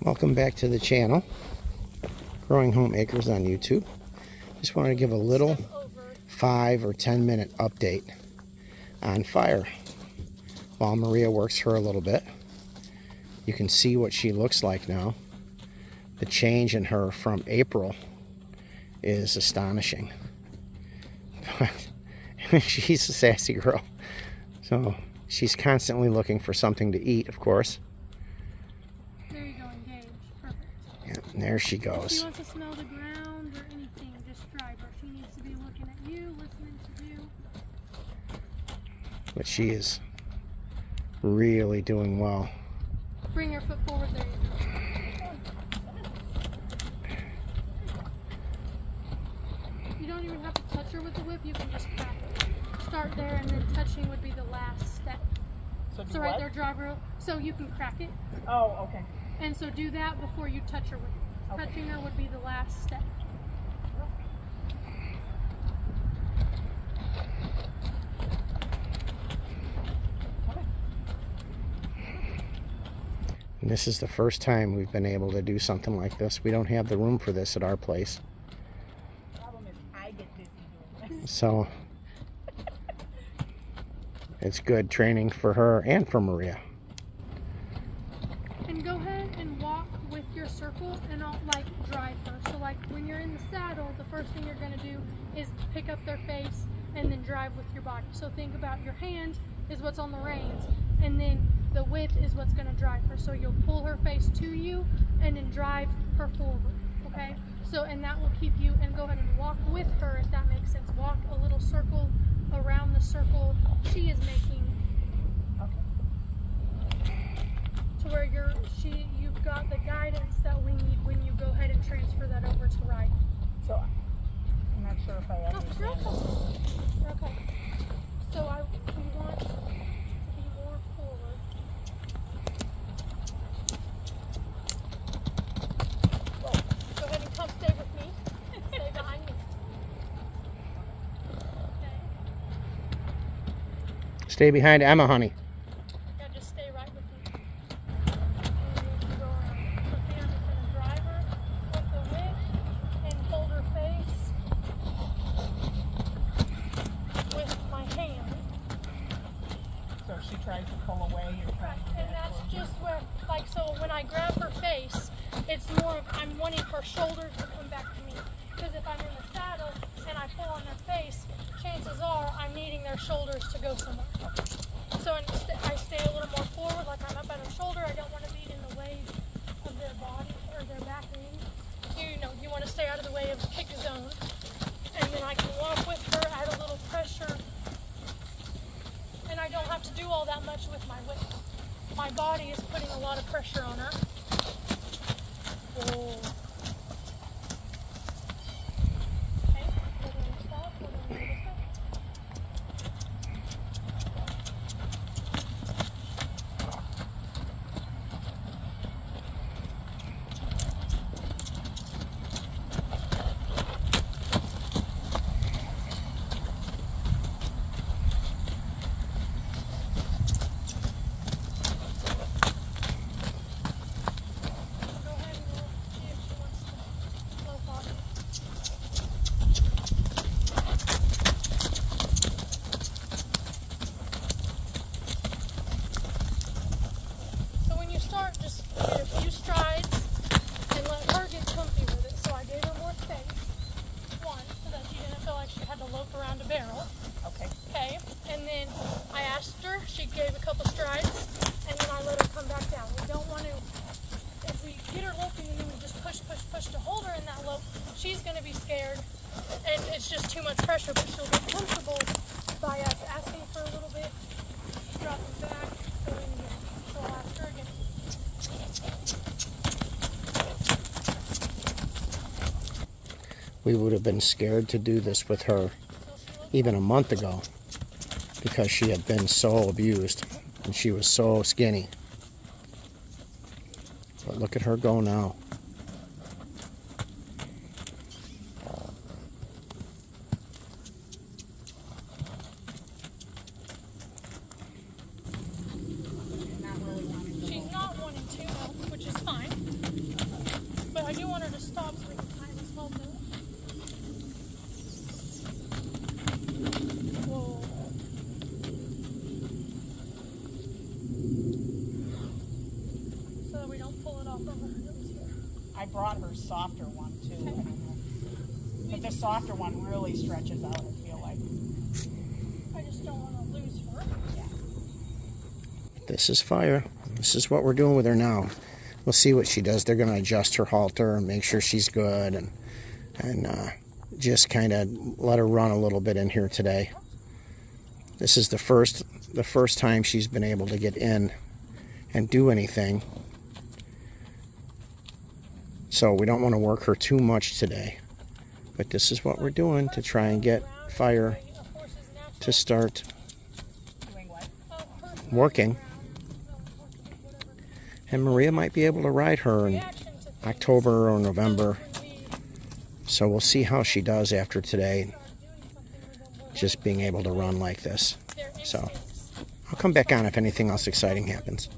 Welcome back to the channel, Growing Homeacres on YouTube. Just wanted to give a little 5 or 10 minute update on Fire while Maria works her a little bit. You can see what she looks like now. The change in her from April is astonishing. She's a sassy girl, so she's constantly looking for something to eat, of course. There you go, engage. Perfect. Yeah, and there she goes. If she wants to smell the ground or anything, just drive her. She needs to be looking at you, listening to you. But she is really doing well. Bring your foot forward. There you go. You don't even have to touch her with the whip. You can just crack it. Start there, and then touching would be the last step. So right there, drive her. So you can crack it. Oh, okay. And so do that before you touch her with it. Okay. Touching her would be the last step. And this is the first time we've been able to do something like this. We don't have the room for this at our place. The problem is I get busy doing this. So it's good training for her and for Maria. And go ahead and walk with your circle and I'll drive her. So when you're in the saddle, the first thing you're going to do is pick up their face and then drive with your body. So think about your hand is what's on the reins, and then the whip is what's going to drive her. So you'll pull her face to you and then drive her forward, okay? So, and that will keep you, and go ahead and walk with her if that makes sense. Walk a little circle around the circle she is making. Okay. To where you've got the guidance that we need when you go ahead and transfer that over to ride. So I'm not sure if I understand. Okay. So we want to be more forward. Go ahead and come stay with me. Stay behind me. Okay. Stay behind Emma, honey. Yeah, just stay right with me. And you go around. So Sam is going to drive her with the whip and hold her face with my hand. So she tries to pull away. You're trying to And that's just where, so when I grab her face, it's more of I'm wanting her shoulders to come back to me. Because if I'm in the saddle and I pull on their face, chances are I'm needing their shoulders to go somewhere. So I stay a little more forward, like I'm up at her shoulder. I don't want to be in the way of their body or their back end. You want to stay out of the way of the kick zone. And then I can walk with her, add a little pressure. And I don't have to do all that much with my whip. My body is putting a lot of pressure on her. Whoa. Okay, we're going to stop. We're going to notice it. Just get a few strides and let her get comfy with it. So I gave her more space, one, so that she didn't feel like she had to lope around a barrel. Okay. Okay, and then I asked her, she gave a couple strides, and then I let her come back down. We don't want to, if we get her loping and then we just push to hold her in that lope, she's going to be scared, and it's just too much pressure, but she'll get comfortable by us asking for a little bit, dropping back, going again. So I'll ask her again. We would have been scared to do this with her even a month ago because she had been so abused and she was so skinny. But look at her go now. She's not wanting to, which is fine. pull it off of her. It was here. I brought her softer one too. I don't know. But the softer one really stretches out, I feel like. I just don't want to lose her. Yeah. This is Fire. This is what we're doing with her now. We'll see what she does. They're going to adjust her halter and make sure she's good, and just kind of let her run a little bit in here today. This is the first time she's been able to get in and do anything. So we don't want to work her too much today. But this is what we're doing to try and get Fire to start Doing what? working. And Maria might be able to ride her in October or November. So we'll see how she does after today, just being able to run like this. So I'll come back on if anything else exciting happens.